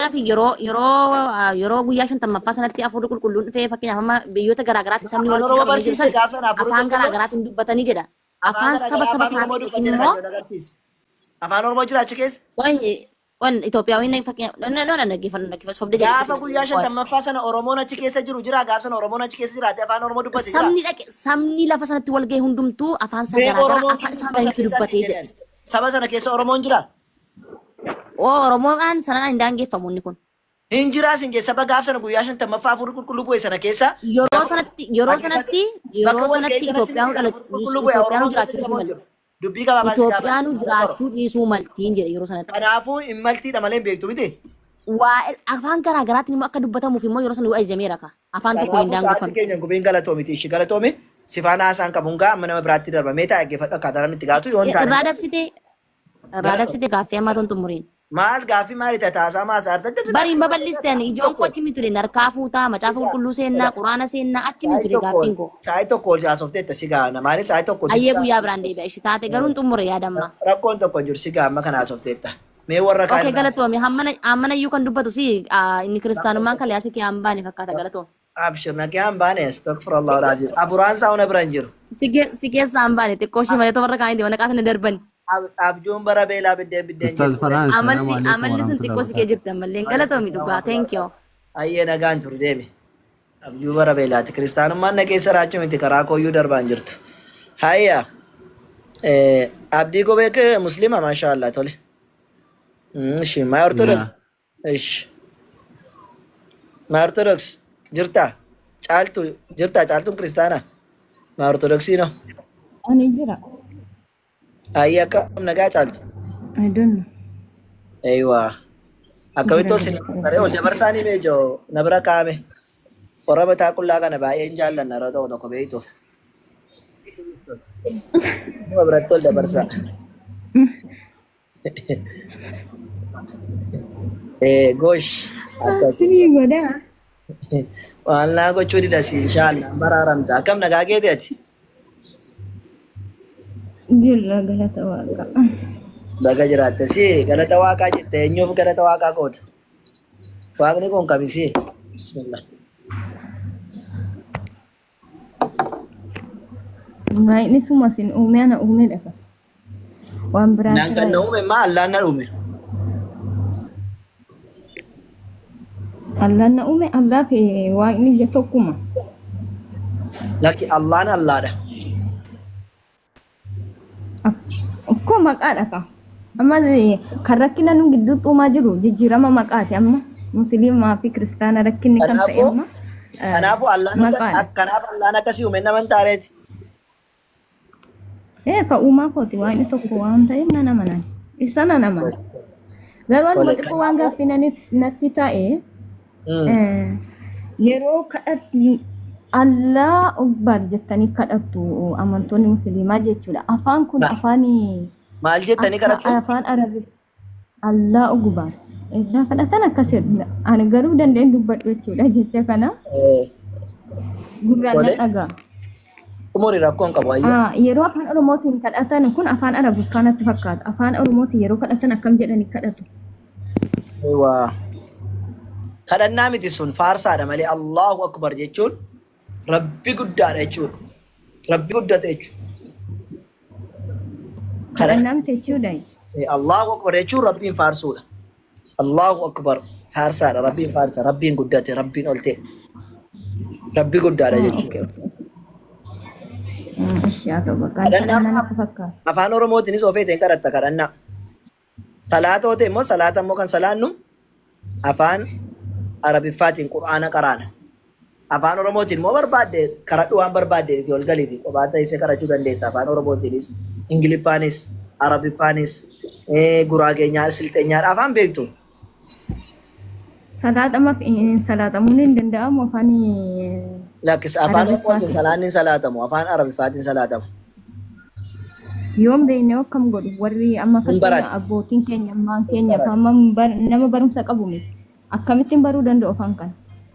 fakkeenyaaf yeroo guyyaa 50ffaa sanatti afuurri qulqulluun dhufee fakkeenyaaf amma biyyoota garaagaraatti sabni Afaan walitti Oromoo qabamanii jiru barsiiste sana gaafa afaan afaan qulqulluu garaagaraatiin dubbatanii jedha. Afaan saba Oromoo isaanii dubbate immoo agarsiisa. Afaan Oromoo jira achi keessa. waan Itoophiyaawwan fakkeenyaaf dhaggeeffatu sobde Gaafa guyyaa 50ffaa sana Oromoon achi keessa jiru jira. Gaafa sana Oromoon achi keessa jiraate afaan Oromoo dubbate jira. sabni lafa sanatti wal ga'e hundumtuu afaan isaa garaagaraa afaan isaa baay'eetu dubbatee jedha. Saba sana keessa Oromoon jira. Oromoodhaan sanaan hin daangeffamu inni kun. Hin jiraas hin keessa saba gaafa sana guyyaa 50ffaa afuurri qulqulluu bu'e sana keessa. Yeroo sanatti Itoophiyaan jiraachuu dhiisuu malti. Dubbii gabaabaa Itoophiyaan jiraachuu dhiisuu maltiin jedhe yeroo sanatti. Kanaafuu hin maltiidha malee hin beektu miti. Afaan garaagaraatiin immoo akka dubbatamuuf immoo yeroo sana ajajameera ka. Afaan tokko hin daangeffamu. Keenya gubiin galatoomi ishee galatoomi sifaan haasaan qabuun gaa amma nama biraatti darbamee taa'e geeffadhu akkaataa itti gaatu yoo hin taane. Irraa dabsite gaaffii ammaa ton xumuriin. Maal gaaffii maali tataasaa maasaa arta. Bariin babal'isteen ijoon koo achi miture harkaa fuutaa macaafa qulqulluu seennaa quraana seennaa achi miture gaaffiin koo. Saayii tokko ol jaasofteetta si gaana maali saayii tokko. Ayyee guyyaa biraan deebi'a ishee taate garuu hin xumure yaadamma. Rakkoon tokko jiru si gaama kana haasofteetta. Mee warra kaan. Okee galatoomi hammana iyyuu kan dubbatu si inni kiristaanummaan kaleessa kee hambaane fakkaata galatoomi. Abshir naqee hambaane astagfirullah walaajir aburaan saa una biran jiru. Si keessa hambaane xiqqoo shii malee warra kaan deema naqaata na darbani. Abjuun bara beelaa biddeen. Ustaz Farhan amalli sun xiqqoo si kee jirti ammallee galatoomi dhugaa thank you. Ayyee nagaan turu deemi. Abjuu bara beelaati kiristaanummaan na keessa raachuu miti karaa kooyyuu darbaan jirtu. Hayya abdii gobeek muslima maashaallah tole. Ishi maa ortodoks. Ishi maa ortodoks jirtaa caaltuun kiristaanaa maa ortodoksii no. Ani jira. Ayyi akka nagaa caaltu. I don't know. Eeywa. Akkamitti ol sin saree ol dabarsaanii meejoo na bira kaa'ame. Qorra mataa qullaa kana baay'een jaallanna yeroo tokko tokko beektuuf. Nama biratti ol dabarsaa. Gosh. Sinii godhaa. Waan naa gochuu didasi inshaallah baraaramta. Akkam nagaa keeti ati? Jirra galata waaqa. Baga jiraatte si galata waaqaa jette eenyuuf galata waaqaa goota? Waaqni kun kamisi? Bismillah. Waaqni suma sin uume ana uume dhafa. Waan biraa. Naan kan na uume maa Allaan na uume? Allaan na uume Allah fi waaqni ija tokkuma. Lakki Allaan Allaadha. Akkoo maqaadha ka. Amma kan rakkina nu gidduutti uumaa jiru jijjiirama maqaati amma musliimaa fi kiristaana rakkinni kan ta'e amma. Kanaafuu Allaan akkasii uume nama hin taareeti. Ka uumaa kooti waaqni tokko waan ta'eef nan amanan. Isa nan amanan. Garuu waan xiqqoo waan gaaffii natti ta'e yeroo kadhatti Allah Akbar jettanii kadhattu amantoonni musliimaa jechuudha. Afaan kun afaan maal jettanii kadhattu? Afaan Arabii. Allah Akbar. Irraa kadhatan akkasidha. Ani garuu dandeen dubbadhu jechuudha jecha kana. Gurraan na dhagaa. Umurii rakkoon qabu ayyaa. Yeroo afaan Oromootiin kadhatan kun afaan Arabiffaanatti fakkaata. Afaan Oromootiin yeroo kadhatan akkam jedhanii kadhatu. Waa. Kadhannaa miti sun faarsaadha malee Allahu Akbar jechuun Rabbi guddaadha jechuudha. Rabbi guddate jechuudha. Kadhannaa miti jechuudha. Allahu Akbar jechuun Rabbiin faarsuudha. Allahu Akbar faarsaadha. Rabbiin faarsa. Rabbiin guddate. Rabbiin ol ta'e. Rabbi guddaadha jechuudha. Afaan Oromootiinis ofeetiin kadhatta kadhannaa. Salaata oote immoo salaata immoo kan salaannu afaan Arabiffaatiin Qur'aana qaraana. Afaan Oromootiin immoo barbaadde kadhadhu waan barbaadde itti ol galiiti. Qophaa ta'ee kadhachuu dandeessa. Afaan Oromootiinis, Ingiliffaanis, Arabiffaanis, Guraageenyaa, Silxeenyaa afaan beektu. Salaatamuun hin danda'amu afaan Lakkis afaan Oromootiin salaanni salaatamu, afaan Arabiffaatiin salaatamu. Yoom beeknee akkam godhu warri amma fakkeenya abbootiin keenya ammaan keenya nama barumsa qabu miti. Akkamittiin baruu danda'u afaan kana?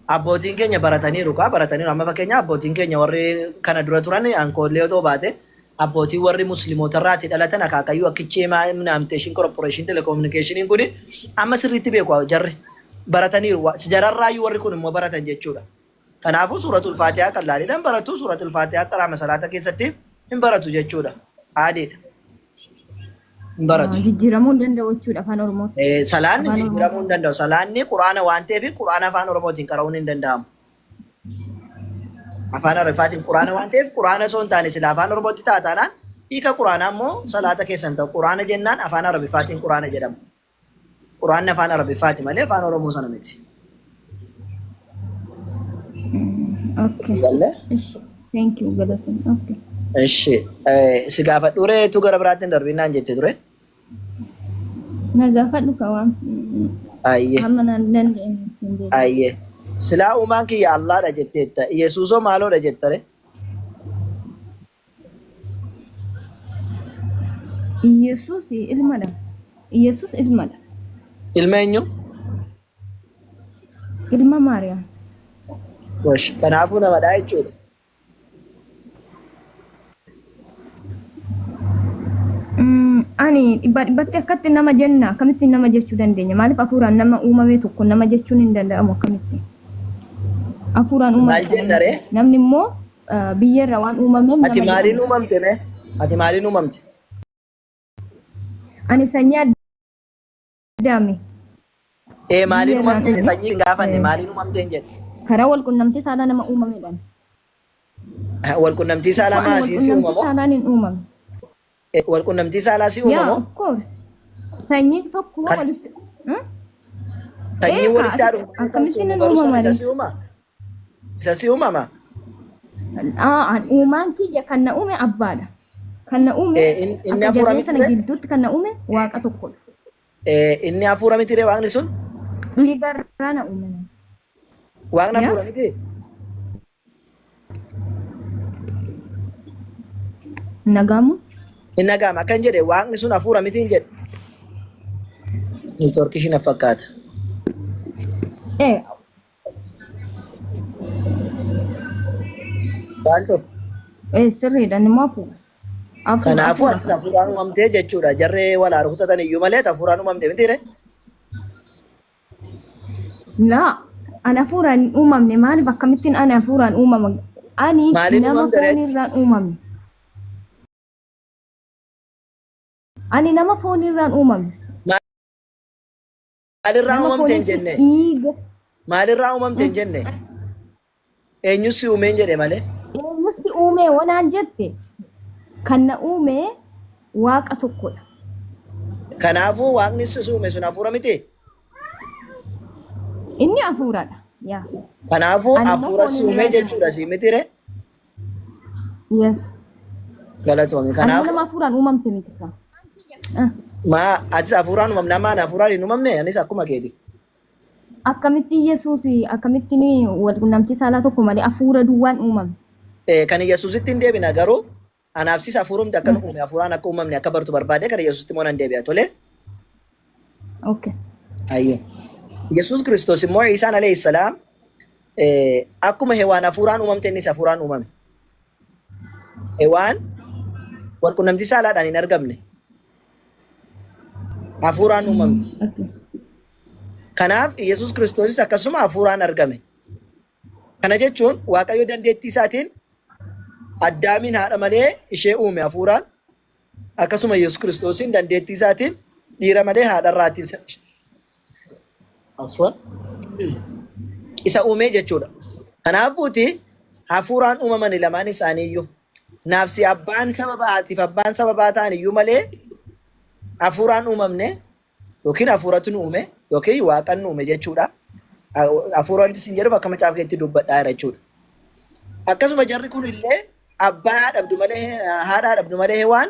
Abbootiin keenya barataniiru amma fakkeenya abbootiin keenya warri kana dura turan aankoollee otoo baate abbootiin warri musliimotarraati dhalatan akaakayyuu akkichee maamteeshin korporeeshin telekominikeeshiniin kun amma sirriitti beeku jarri barataniiru. Jararraayyuu warri kun immoo baratan jechuudha. Kanaafuu suuratul Faatihaa kan laaliidhaan baratu suuratul Faatihaa qaraama salaata keessatti hin baratu jechuudha. Aadiidha. Hin baratu. Jijjiiramuu hin danda'u jechuudha afaan Oromoo. Salaanni jijjiiramuu hin danda'u. Salaanni Quraana waan ta'eef Quraana afaan Oromootiin qara'uun hin danda'amu. Afaan Araffaatiin Quraana waan ta'eef Quraana osoo hin taane sila afaan Oromootti taataanaan hiika Quraanaa immoo salaata keessan ta'u. Quraana jennaan afaan Arabiffaatiin Quraana jedhama. Quraanni afaan Arabiffaati malee afaan Oromoo sana miti. Okay. Thank you, Galatan. Okay. Eshi, si gaafadhu ture tu gara biraatti hin darbinaan jette ture. Na gaafadhu kawaan. Ayyee. Amma naan danda'e. Ayyee. Silaa uumaan kiyya Allaadha jetteetta. Yesuusoo maaloodha jettare? Yesuus ilmadha. Yesuus ilmadha. Ilma eenyu? Ilma Maariyaam. Wash, kanaafuu namadha jechuudha. Ani dhibbatti akkatti nama jenna akkamitti nama jechuu dandeenya? Maaliif hafuuraan nama uumame tokko nama jechuun hin danda'amu akkamitti? Hafuuraan uumame. Maal jennare? Namni immoo biyyarra waan uumameef Ati maaliin uumamte mee? Ati maaliin uumamte? Ani sanyii Addaami. Maaliin uumamte? Sanyii hin gaafanne maaliin uumamte hin jedhe? Karaa wal qunnamtii saalaa nama uumamedhaan. Wal qunnamtii saalaa maasii si uumamoo? Saalaan hin uumame. Wal qunnamtii saalaa si uumamoo? Of course. Sanyiin tokko walitti. Sanyii walitti haadhu akkamitti nan uumama? isa si uuma? Isa si uumama? Uumaan kiyya kan na uume abbaadha. Kan na uume inni hafuura miti sana gidduutti kan na uume waaqa tokkodha. Inni hafuura miti waaqni sun? Dhiigarraa na uume. Waaqni hafuura miti? Nagaamu? Hin nagaama akkan jedhe waaqni sun hafuura miti hin jedhe. Neetwoorkii ishii na fakkaata. Maaltu? Sirriidha immoo hafuura. Kanaafuu ati hafuuraan uumamtee jechuudha. Jarree walaa rukutatan iyyuu malee hafuuraan uumamte mitiire? Laa, ani hafuuraan hin uumamne maaliif akkamittiin ani hafuuraan uumama? Ani nama foonirraan uumamne. Ani nama foonirraan uumamne. Maalirraa uumamte hin jenne? Maalirraa uumamte hin jenne? Eenyu si uumeen jedhe malee? Eenyu si uume wanaan jette? Kan na uume waaqa tokkodha. Kanaafuu waaqni si uume sun hafuura miti? Inni hafuuradha. Yaa. Kanaafuu hafuura si uume jechuudha si mitire? Yes. Galatoomi. Kanaafuu ani nama hafuuraan uumamte miti ka. Atis hafuuraan uumamne amma ani hafuuraan hin uumamne anis akkuma keeti. Akkamitti Yesuus akkamittiin wal qunnamtii saalaa tokko malee hafuura duwwaan uumame. Kan Yesuusitti hin deebina garuu anaafsis hafuurumti akka uume hafuuraan akka uumamne akka bartu barbaade kan Yesuusitti immoo nan deebi'a tole. Okay. Ayyee. Yesuus Kiristoos immoo Isaan alayhi salaam akkuma hewaan hafuuraan uumamte innis hafuuraan uumame. Hewaan wal qunnamtii saalaadhaan hin argamne. Hafuuraan uumamti. Kanaaf Yesuus Kiristoosis akkasuma hafuuraan argame. Kana jechuun Waaqayyo dandeettii isaatiin Addaamiin haadha malee ishee uume hafuuraan akkasuma Yesuus Kiristoosin dandeettii isaatiin dhiira malee haadharraatiin isa uume jechuudha. Kanaafuuti hafuuraan uumaman lamaan isaaniiyyuu naafsi abbaan sababaatiif abbaan sababaa ta'an iyyuu malee hafuuraan uumamne yookiin hafuuratu nu uume yookiin waaqan nu uume jechuudha. Hafuuraan isin jedhu bakka macaafa keessatti dubbadhaa jechuudha. Akkasuma jarri kun illee abbaa dhabdu malee haadhaa dhabdu malee waan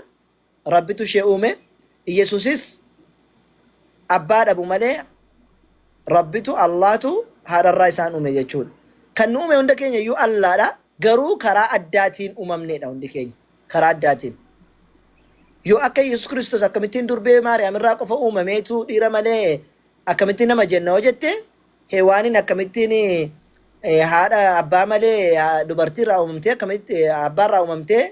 rabbitu ishee uume. Yesuusis abbaa dhabu malee rabbitu Allahtu haadharraa isaan uume jechuudha. Kan nu uume hunda keenya iyyuu Allaadha. Garuu karaa addaatiin uumamneedha hundi keenya. Karaa addaatiin. Yoo akka Yesuus Kiristoos akkamittiin durbee Maariyaam irraa qofa uumameetu dhiira malee akkamittiin nama jenna hoo jette hewaaniin akkamittiin haadha abbaa malee dubartii irraa uumamtee akkamitti abbaa irraa uumamtee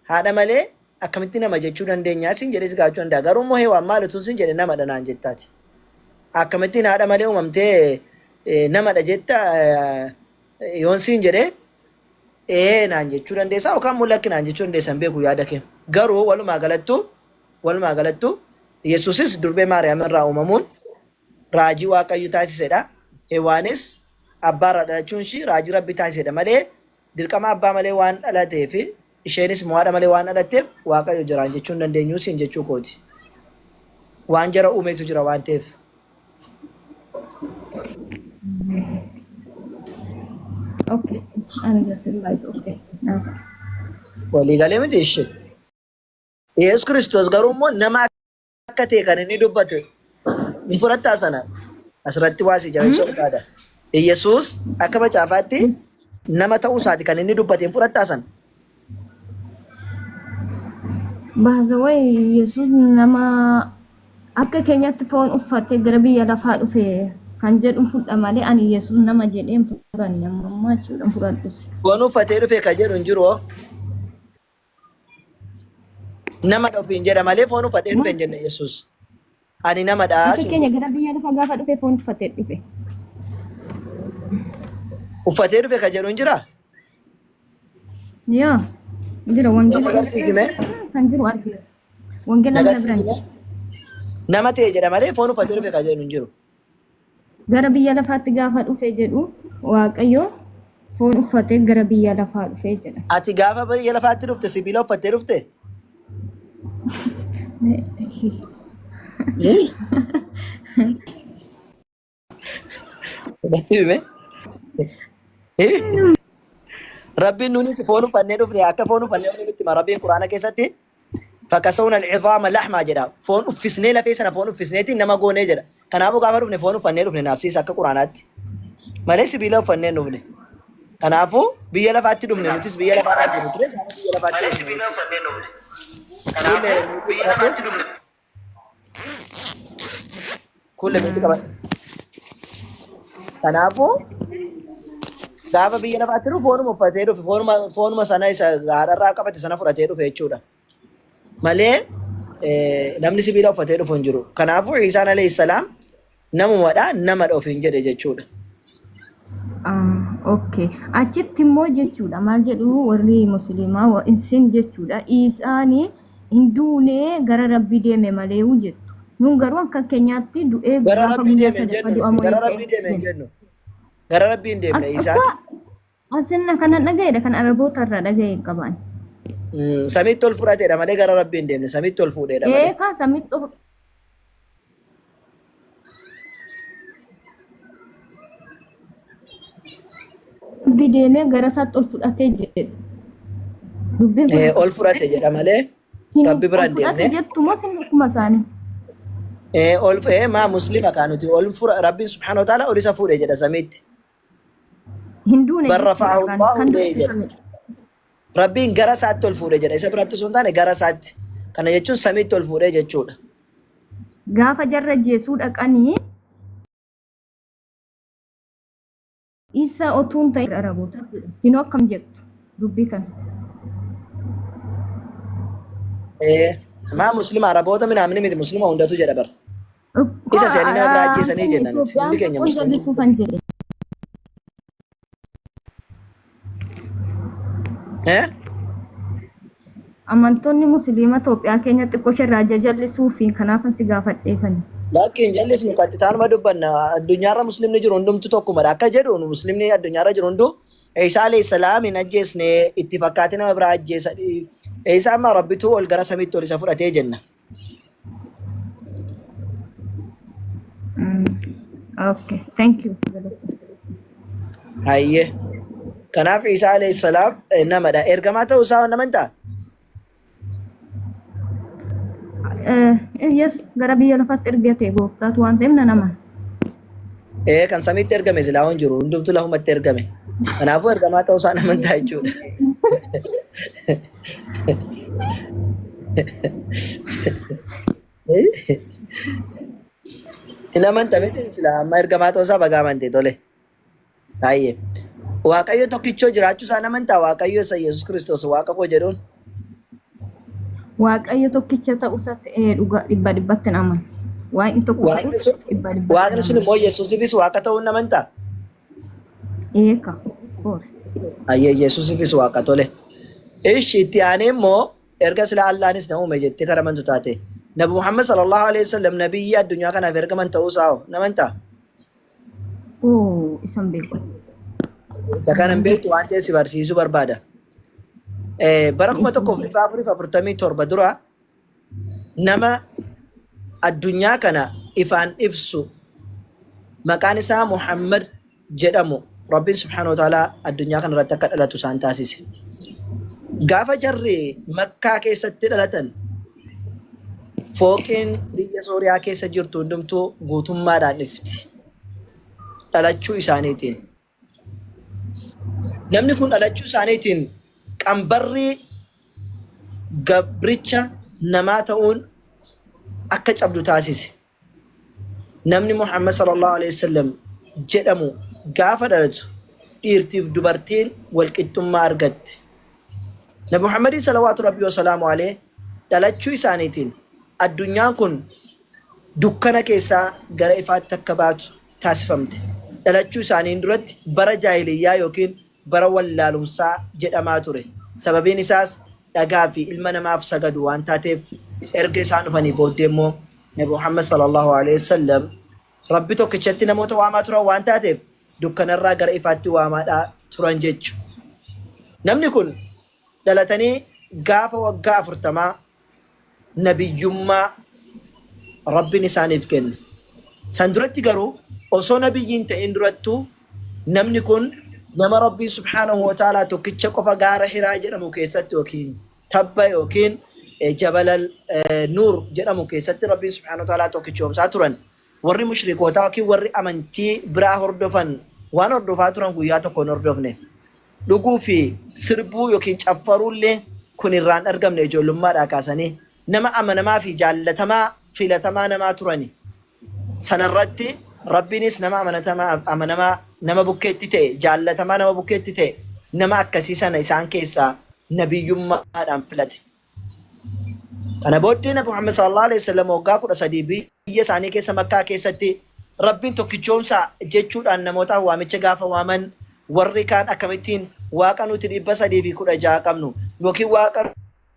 haadha malee akkamitti nama jechuu dandeenya sin jedhes gaachuu danda'a. Garuu immoo hewaan maalitu sin jedhe namadha naan jettaati. akkamittiin haadha malee uumamtee namadha jetta yoon siin jedhee naan jechuu dandeessaa yookaan mul'akki naan jechuu dandeessan beeku yaada kee. Garuu walumaa galattu Yesuusis durbee Maariyaam irraa uumamuun raajii Waaqayyo taasisedha. Hewaanis abbaarraa dhalachuun ishii raajii Rabbi taasisedha malee dirqama abbaa malee waan dhalateef isheenis haadha malee waan dhalatteef Waaqayyo jiraan jechuu hin dandeenyu siin jechuu kooti. Waan jara uumetu jira waan ta'eef. Okay. I just like okay. Waliigalee miti ishee. Yesuus Kiristoos garuu immoo nama akka ta'e kan inni dubbatu ni fudhattaa sana asirratti waasii jabeessuu barbaada. Yesuus akka macaafaatti nama ta'uu isaati kan inni dubbate ni fudhattaa sana. Baazawai Yesuus nama akka keenyatti foon uffatee gara biyya lafaa dhufe kan jedhu fudha malee ani Yesuus nama jedheen furan namummaa jechuudha furadhus. Foon uffatee dhufe kan jedhu hin jiru. Nama dhufiin jedha malee foon uffatee dhufe hin jenne Yesuus. Ani nama dhaa. Akka keenya gara biyya lafaa gaafa dhufe foon uffatee dhufe. Uffatee dhufe kan jedhu hin jiraa? Yaa. Jira wangeela agarsiisime. Kan jiru argina. Wangeela na biran. Nama ta'e jedha malee foon uffatee dhufe kan jedhu hin jiru. Gara biyya lafaatti gaafa dhufe jedhu Waaqayyo foon uffatee gara biyya lafaa dhufe jedha. Ati gaafa biyya lafaatti dhufte sibiila uffattee dhufte? Rabbiin nunis foon uffannee dhufne akka foon uffannee dhufne nutti hima. Rabbiin Quraana keessatti فكسونا العظام لحما جدا فون افسني لا فيسنا فون افسنيتي نما غوني جدا كان ابو غافر فني فون فني دفني نفسي سك قرانات ماليس بيلا فني نوبني كان افو بيلا فاتي دمني نتس بيلا فاتي دمني بيلا فاتي بيلا فني نوبني كان افو بيلا فاتي دمني كل بيت كمان كان افو غافا بيلا فاتي فون مفاتيرو فون ما سناي غارا قبت سنا فراتيرو فيچودا malee namni sibiila uffatee dhufu hin jiru. Kanaafuu Isaan alayhi salaam namumadha nama ofiin jedhe jechuudha. Okay. Achitti immoo jechuudha maal jedhu warri musliimaa isin jechuudha. Isaanii hin duune gara Rabbii deeme malee jettu. Nun garuu akka keenyaatti du'ee gara Rabbii deeme jennu. Gara Rabbii deeme jennu. Gara Rabbii hin deemne Isaan. Asinna kana dhagayeedha kan Araboota irraa dhagaye qaban. Samitti ol fudhateedha malee gara Rabbii hin deemne samitti ol fuudheedha malee. Kan samitti ol deemee gara isaatti ol fudhatee jedhe. Dubbiin ol fudhate jedha malee Rabbi bira hin deemne. Jettumoo sin akkuma isaanii. Ol maa muslima kaanuti ol Rabbiin subhaanahu wa ta'ala ol isa fuudhe jedha samitti. Hinduun barrafa'ahu Allahu jedha. Rabbiin gara isaatti ol fuudhe jedha. Isa biratti osoo hin taane gara isaatti. Kana jechuun samiitti ol fuudhee jechuudha. Gaafa jarra jeesuu dhaqanii isa otuun ta'e Araboota sinoo akkam jettu dubbii kana. Maa muslima Araboota minaamni miti muslima hundatu jedha bara. Isa seenii nama biraa ajjeesanii jenna nuti. Hundi keenya muslima. Amantoonni musliima Itoophiyaa keenyatti qocha irraa jajallisuu fi kanaafan si gaafadheefani. Laakiin jallisnu qaxxitaanuma dubbanna addunyaarra muslimni jiru hundumtu tokkumadha. Akka jedhu muslimni addunyaarra jiru hundu Isaa alayhi salaam hin ajjeesne itti fakkaate nama biraa ajjeesa. Isaa amma Rabbitu ol gara samiitti ol isa fudhatee jenna. Okay, thank you. Hayyee. Kanaaf Isaa alayhi salaam namadha. Ergamaa ta'uu isaa nama hin ta'a? Yes, gara biyya lafaatti ergate gooftaatu waan ta'eef nama. Kan samiitti ergame silaa hin jiru hundumtu lafumatti ergame. Kanaafuu ergamaa ta'uu isaa nama hin ta'a jechuudha. Nama hin ta'e silaa amma ergamaa ta'uu isaa bagaa amantee tole. Hayyee. Waaqayyo tokkichoo jiraachuu isaa nama hin ta'a Waaqayyo isa Yesuus Kiristoos Waaqa koo jedhuun. Waaqayyo tokkicha ta'uu isaa dhugaa dhibba dhibbatti nama. Waan inni tokko Waaqni ta'uuf sun dhibba dhibba Waaqni sun immoo Yesuusifis Waaqa ta'uu hin amantaa? eeka. Koos. Ayyee Yesuusifis Waaqa tole. Ishi itti aanee immoo erga sila Allahnis na uume jettee kan amantu taate. Nabi Muhammad sallallahu alaihi wasallam nabiyyi addunyaa kanaaf ergaman ta'uu isaa hoo namantaa? Oo isan beeku. Isa kanan beektu waan ta'eef si barsiisuu barbaada. Bara 1447 dura nama addunyaa kana ifaan ibsu maqaan isaa Muhammad jedhamu Rabbiin subhaanahu wa ta'ala addunyaa kana irratti akka dhalatu isaan taasise. Gaafa jarri Makkaa keessatti dhalatan fooqiin biyya Sooriyaa keessa jirtu hundumtuu guutummaadhaan ifti. Dhalachuu isaaniitiin. Namni kun dhalachuu isaaniitiin qambarri gabricha namaa ta'uun akka cabdu taasise. Namni Muhammad sallallahu alaihi wasallam jedhamu gaafa dhalatu dhiirtiif dubartiin walqixxummaa argatte. Nabi Muhammadin salawaatu rabbii wa salaamu alaihi dhalachuu isaaniitiin addunyaan kun dukkana keessaa gara ifaatti akka baatu taasifamte. Dhalachuu isaaniin duratti bara jaahiliyyaa yookiin bara wallaalumsaa jedhamaa ture. Sababiin isaas dhagaa fi ilma namaaf sagadu waan taateef erga isaan dhufanii booddee immoo Nabi Muhammad sallallahu alaihi wasallam Rabbi tokkichatti namoota waamaa turan waan taateef dukkanarraa gara ifaatti waamaadhaa turan jechu. Namni kun dhalatanii gaafa waggaa 40 nabiyyummaa Rabbiin isaaniif kenne. San duratti garuu osoo nabiyyiin ta'in durattuu namni kun nama Rabbii subhaanahu wa ta'ala tokkicha qofa gaara Hiraa jedhamu keessatti yookiin tabba yookiin Jabalal Nuur jedhamu keessatti Rabbiin subhaanahu wa ta'ala tokkichoomsaa turan. Warri mushrikootaa yookiin warri amantii biraa hordofan waan hordofaa turan guyyaa tokko hin hordofne. Dhuguu fi sirbuu yookiin caffaruullee kun irraan argamne ijoollummaadhaa kaasanii nama amanamaa fi jaallatamaa filatamaa namaa turani. Sanarratti Rabbiinis nama amanamaa nama bukkeetti ta'e jaallatamaa nama bukkeetti ta'e nama akkasii sana isaan keessaa nabiyyummaadhaan filate. Kana booddee Nabi Muhammad sallallahu alaihi wasallam waggaa 13 biyya isaanii keessa Makkaa keessatti Rabbiin tokkichoomsaa jechuudhaan namoota waamicha gaafa waaman warri kaan akkamittiin waaqa nuti 316 qabnu yookiin waaqa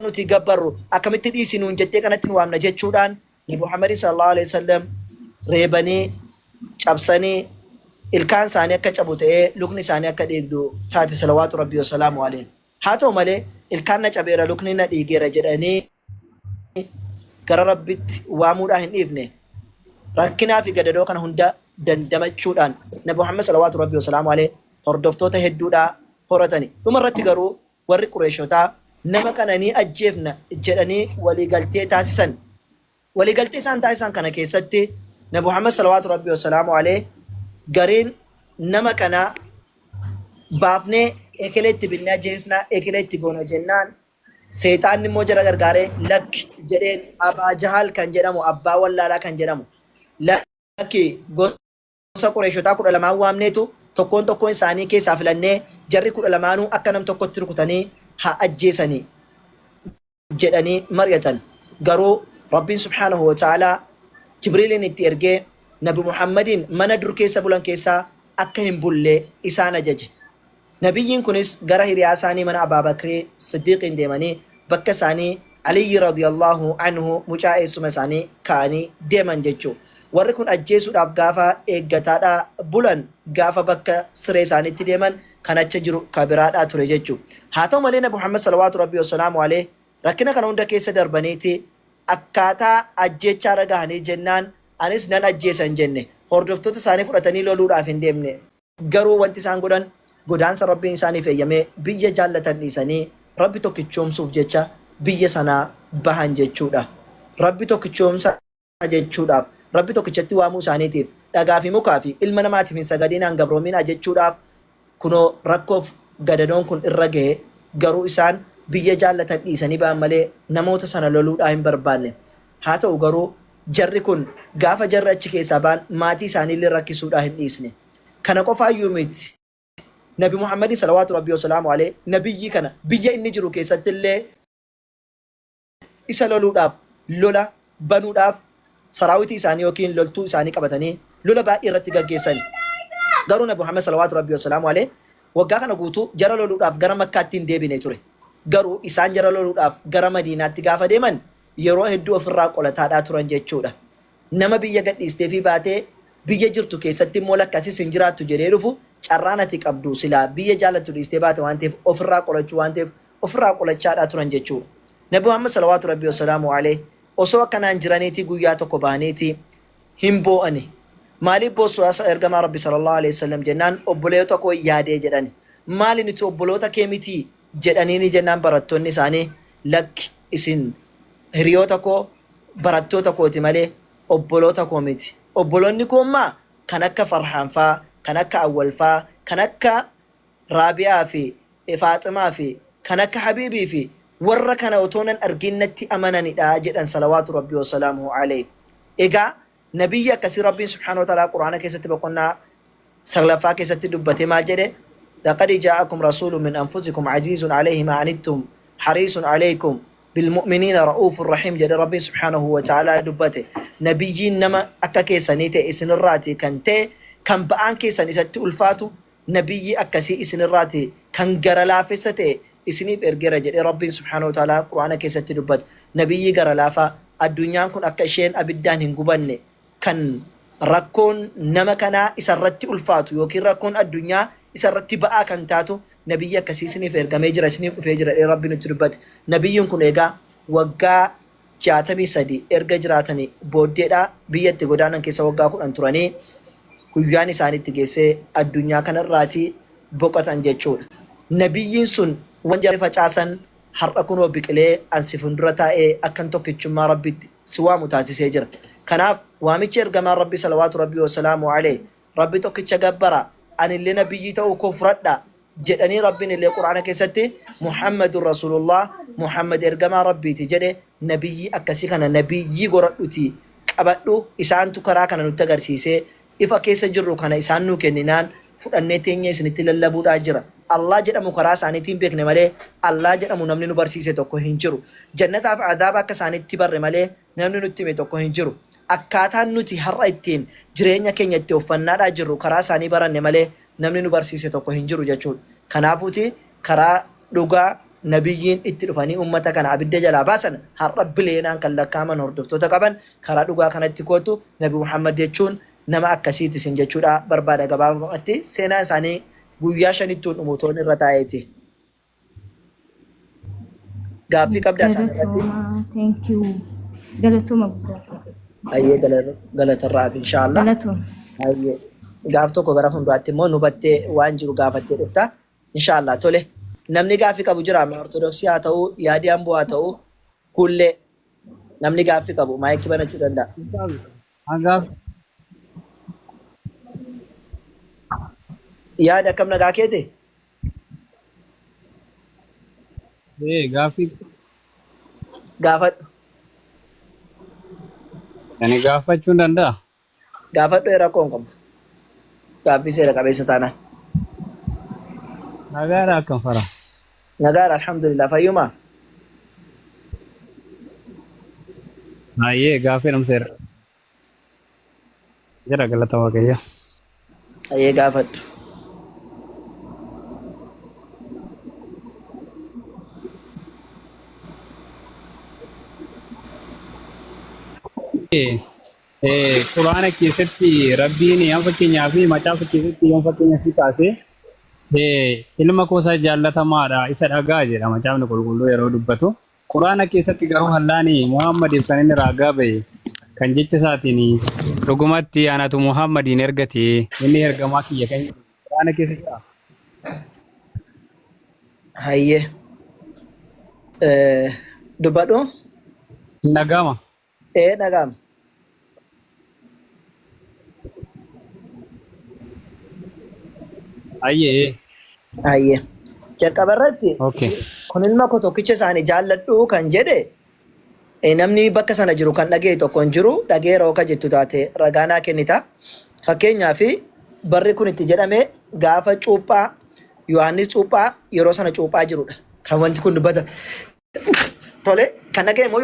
nuti gabbarru akkamitti dhiisinuun jettee kanatti waamna jechuudhaan Nabi Muhammad sallallahu alaihi wasallam reebanii cabsanii ilkaan isaanii akka cabu ta'ee lukni isaanii akka dhiigdu taate salawaatu rabbii wa salaamu alaihi. Haa ta'u malee ilkaan na cabeera lukni na dhiigeera jedhanii gara Rabbitti waamuudhaan hin dhiifne rakkinaa fi gadadoo kana hunda dandamachuudhaan Nabi Muhammad salawaatu rabbii wa salaamu alaihi hordoftoota hedduudhaa horatani. Dhumarratti garuu warri Qureeshotaa nama kana ni ajjeefna jedhanii waliigaltee taasisan. Waliigaltee isaan taasisan kana keessatti Nabi Muhammad salawatu rabbi wa salaamu alaihi gariin nama kana baafnee eekeleetti binnaa jeefnaa eekeleetti goona jennaan seexaanni immoo jara gargaaree lakki jedheen Abaa Jahal kan jedhamu abbaa wallaalaa kan jedhamu lakki gosa Qureeshotaa 12 waamneetu tokkoon tokkoon isaanii keessaa filannee jarri 12 akka nam tokkotti rukutanii haa ajjeesanii jedhanii mari'atan. Garuu Rabbiin subhaanahu wa ta'ala Jibriilin itti ergee Nabi Muhammadin mana dur keessa bulan keessaa akka hin bulle isaan ajaje. Nabiyyiin kunis gara hiriyaa isaanii mana Abaa Bakrii Siddiiqiin deemanii bakka isaanii Aliyyi radiyallahu anhu mucaa eessuma isaanii kaa'anii deeman jechuudha. Warri kun ajjeesuudhaaf gaafa eeggataadhaa bulan gaafa bakka siree isaaniitti deeman kan achi jiru kabiraadhaa ture jechuudha. Haa ta'u malee Nabi Muhammad salawaatu rabbii wa salaamu alaihi rakkina kana hunda keessa darbaniiti akkaataa ajjechaa ragahanii jennaan anis nan ajjeesan jenne hordoftoota isaanii fudhatanii loluudhaaf hin deemne. Garuu wanti isaan godhan godaansa Rabbiin isaaniif eeyyamee biyya jaallatan dhiisanii Rabbi tokkichoomsuuf jecha biyya sanaa bahan jechuudha. Rabbi tokkichoomsa jechuudhaaf Rabbi tokkichatti waamuu isaaniitiif dhagaa fi mukaa fi ilma namaatiif hin sagadinaan gabroominaa jechuudhaaf kunoo rakkoof gadadoon kun irra gahe garuu isaan biyya jaallatan dhiisanii ba'an malee namoota sana loluudhaa hin barbaanne. Haa ta'u garuu jarri kun gaafa jarri achi keessaa ba'an maatii isaaniillee rakkisuudhaa hin dhiisne. Kana qofaayyuu miti. Nabi Muhammad salawaatu rabbii wa salaamu alaihi nabiyyi kana biyya inni jiru keessatti illee isa loluudhaaf lola banuudhaaf saraawwitii isaanii yookiin loltuu isaanii qabatanii lola baay'ee irratti gaggeessan. Garuu Nabi Muhammad salawaatu rabbii wasalaamu alee waggaa kana guutuu jara loluudhaaf gara Makkaatti hin deebine ture. Garuu isaan jara loluudhaaf gara Madiinaatti gaafa deeman yeroo hedduu ofirraa qolataadhaa turan jechuudha. Nama biyya gadhiistee fi baatee biyya jirtu keessatti immoo lakkasis hin jiraattu jedhee dhufu carraan ati qabdu silaa biyya jaallattu dhiistee baate waan ta'eef ofirraa qolachuu waan ta'eef ofirraa qolachaadhaa turan jechuudha. Nabi Muhammad salawaatu rabbii wasalaamu alee osoo akkanaan jiraniitii guyyaa tokko bahaniitii hin boo'ani. Maaliif boosuu asa ergamaa rabbi sallallahu alaihi wasallam jennaan obboleota koo yaadee jedhani. Maali nuti obboloota kee miti jedhaniini jennaan barattoonni isaanii lakki isin hiriyoota koo barattoota kooti malee obboloota koo miti. Obboloonni koo ammaa kan akka Farhaan faa, kan akka Awwal faa, kan akka Raabi'aa fi Faaximaa fi kan akka Habiibii fi warra kana otoo nan arginnatti amananidha jedhan salawaatu rabbii wasalaamuhu alayhi. Egaa nabiyyi akkasii rabbiin subhaanahu wa ta'ala quraana keessatti boqonnaa saglaffaa keessatti dubbate maal jedhe laqad jaa'akum rasuulun min anfusikum aziizun alayhi maa anittum hariisun alaykum bilmu'miniina ra'uufun rahiim jedhe rabbiin subhaanahu wa ta'ala dubbate. Nabiyyiin nama akka keessanii ta'e isinirraati kan ta'e kan ba'aan keessan isatti ulfaatu nabiyyi akkasii isinirraati kan gara laafessa ta'e isiniif ergeera jedhe rabbiin subhaanahu wa ta'ala quraana keessatti dubbate. Nabiyyi gara laafaa addunyaan kun akka isheen abiddaan hin gubanne kan rakkoon nama kanaa isarratti ulfaatu yookiin rakkoon addunyaa isarratti ba'aa kan taatu nabiyyi akkasii isiniif ergamee jira isiniif dhufee jira jedhee rabbiin nutti dubbate. Nabiyyiin kun egaa waggaa 63 erga jiraatanii booddeedhaa biyyatti godaanan keessa waggaa 10 turanii guyyaan isaaniitti geessee addunyaa kanarraatii boqotan jechuudha. Nabiyyiin sun waan jarri facaasan har'a kunoo biqilee ansi fuuldura taa'ee akkan tokkichummaa rabbitti si waamu taasisee jira. Kanaaf waamichi ergamaan rabbi salawaatu rabbii wasalaamu alayhi rabbi tokkicha gabbara anillee nabiyyii ta'uu koo fudhadha jedhanii rabbiin illee quraana keessatti Muhammadun Rasulullah Muhammad ergamaa rabbiiti jedhe nabiyyii akkasii kana nabiyyii godhadhuti qabadhu isaantu karaa kana nutti agarsiisee ifa keessa jirru kana isaan nuu kenninaan fudhannee teenya isinitti lallabuudhaa jira. Allah jedhamu karaa isaaniitiin beekne malee Allah jedhamu namni nu barsiise tokko hin jiru. Jannataaf adaaba akka isaaniitti barre malee namni nutti hime tokko hin jiru. Akkaataan nuti har'a ittiin jireenya keenya itti uffannaadhaa jirru karaa isaanii baranne malee namni nu barsiise tokko hin jiru jechuudha. Kanaafuuti karaa dhugaa nabiyyiin itti dhufanii ummata kana abidda jalaa baasan har'a bileenaan kan lakkaaman hordoftoota qaban karaa dhugaa kanatti kootu Nabi Muhammad jechuun nama akkasiiti isin jechuudha barbaada gabaabumatti seenaa isaanii guyyaa shanittuun dhumuutoon irra taa'eeti. Gaaffii qabdaa isaan irratti. Thank you. Galatuma guddaa. Ayyee galatarraaf inshaallah. Galatuma. Ayyee gaaf tokko gara fuulduraatti immoo nu battee waan jiru gaafattee dhufta. Inshaallah tole. Namni gaaffii qabu jira ortodoksii haa ta'uu yaadii amboo haa ta'uu kullee namni gaaffii qabu maayikii banachuu danda'a. Yaada akkam nagaa keete? Gaaffii. Gaafadhu. Ani gaafachuu danda'a? Gaafadhu rakkoon qabu. Gaaffii seera qabeessa taanaan. Nagaadha akkam fara? Nagaadha alhamdulillah fayyumaa? Ayyee gaaffii namseera. Jira galata waaqayyo. Ayyee gaafadhu. Quraana keessatti rabbiin yoo fakkeenyaaf macaafa keessatti yoo fakkeenya si kaasee ilma koosaa jaallatamaadha isa dhagaa jedha macaafni qulqulluu yeroo dubbatu. Quraana keessatti garuu hallaani Muhammadiif kan inni raagaa ba'e kan jecha isaatiin dhugumatti anatu Muhammadiin ergate inni ergamaa kiyya kan Quraana keessa jira. Hayyee dubbadhu. Nagama. Nagama. Ayyee. Ayyee. Jalqaba irratti Okay. kun ilma koo tokkicha isaanii jaalladhu kan jedhe namni bakka sana jiru kan dhagee tokko hin jiru dhagee rooka jettu taate ragaanaa kennita. Fakkeenyaaf barri kun itti jedhame gaafa cuuphaa Yohaannis cuuphaa yeroo sana cuuphaa jirudha. Kan wanti kun dubbata. Tole kan dhagee immoo